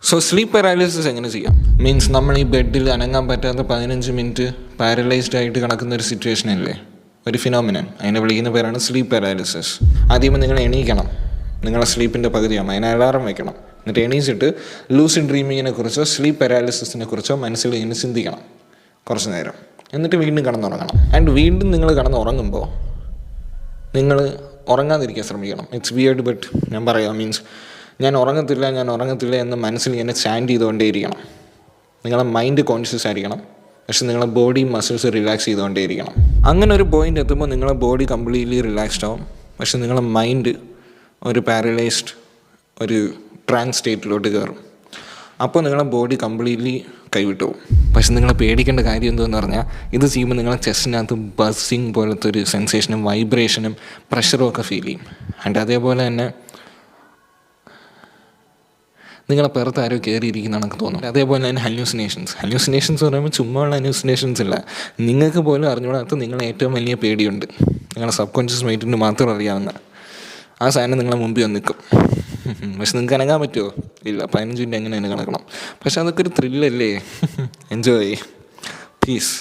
So sleep paralysis എങ്ങനെ ചെയ്യാം? Means നമ്മൾ ഈ ബെഡിൽ അനങ്ങാൻ പറ്റാത്ത 15 മിനിറ്റ് പാരലൈസ്ഡ് ആയിട്ട് കിടക്കുന്ന ഒരു സിറ്റുവേഷൻ അല്ലേ, ഒരു ഫിനോമിനൻ. അതിനെ വിളിക്കുന്ന പേരാണ് സ്ലീപ്പ് പാരാലിസിസ്. ആദ്യമേ നിങ്ങൾ എണീക്കണം, നിങ്ങളെ സ്ലീപ്പിൻ്റെ പകുതിയാകും, അതിന് അലാറം വെക്കണം. എന്നിട്ട് എണീച്ചിട്ട് ലൂസിഡ് ഡ്രീമിങ്ങിനെ കുറിച്ചോ സ്ലീപ്പ് പാരാലിസിസിനെ കുറിച്ചോ മനസ്സിൽ ഇങ്ങനെ ചിന്തിക്കണം കുറച്ച് നേരം. എന്നിട്ട് വീണ്ടും കിടന്നുറങ്ങണം. ആൻഡ് വീണ്ടും നിങ്ങൾ കിടന്നുറങ്ങുമ്പോൾ നിങ്ങൾ ഉറങ്ങാതിരിക്കാൻ ശ്രമിക്കണം. ഇറ്റ്സ് വിയർഡ് ബട്ട് ഞാൻ പറയാം. മീൻസ് ഞാൻ ഉറങ്ങത്തില്ല എന്ന് മനസ്സിൽ ഇങ്ങനെ സ്റ്റാൻഡ് ചെയ്തുകൊണ്ടേയിരിക്കണം. നിങ്ങളെ മൈൻഡ് കോൺഷ്യസ് ആയിരിക്കണം, പക്ഷെ നിങ്ങളെ ബോഡി മസിൽസ് റിലാക്സ് ചെയ്തുകൊണ്ടേയിരിക്കണം. അങ്ങനെ ഒരു പോയിൻ്റ് എത്തുമ്പോൾ നിങ്ങളെ ബോഡി കംപ്ലീറ്റ്ലി റിലാക്സ്ഡ് ആവും, പക്ഷെ നിങ്ങളെ മൈൻഡ് ഒരു പാരലൈസ്ഡ് ഒരു ട്രാൻസ് സ്റ്റേറ്റിലോട്ട് കയറും. അപ്പോൾ നിങ്ങളെ ബോഡി കംപ്ലീറ്റ്ലി കൈവിട്ടു പോകും. പക്ഷെ നിങ്ങളെ പേടിക്കേണ്ട കാര്യം എന്തെന്ന് പറഞ്ഞാൽ, ഇത് ചെയ്യുമ്പോൾ നിങ്ങളെ ചെസ്റ്റിനകത്ത് ബസ്സിങ് പോലത്തെ ഒരു സെൻസേഷനും വൈബ്രേഷനും പ്രഷറും ഒക്കെ ഫീൽ ചെയ്യും. ആൻഡ് അതേപോലെ തന്നെ നിങ്ങളെ പുറത്ത് ആരോ കയറിയിരിക്കുന്നതാണെന്ന് തോന്നും. അതേപോലെ തന്നെ ഹല്യൂസിനേഷൻസ് പറയുമ്പോൾ ചുമ്മാ ഉള്ള ഹല്യൂസിനേഷൻസ് ഇല്ല, നിങ്ങൾക്ക് പോലും അറിഞ്ഞുകൂടാത്ത നിങ്ങളെ ഏറ്റവും വലിയ പേടിയുണ്ട്, നിങ്ങളെ സബ് കോൺഷ്യസ് മൈൻഡിന് മാത്രം അറിയാവുന്ന ആ സാധനം നിങ്ങളെ മുമ്പിൽ വന്ന് നിൽക്കും. പക്ഷെ നിങ്ങൾക്ക് അനങ്ങാൻ പറ്റുമോ? ഇല്ല. 15 മിനിറ്റ് എങ്ങനെ തന്നെ കിടക്കണം. പക്ഷെ അതൊക്കെ ഒരു ത്രില്ലല്ലേ. എൻജോയ്. പീസ്.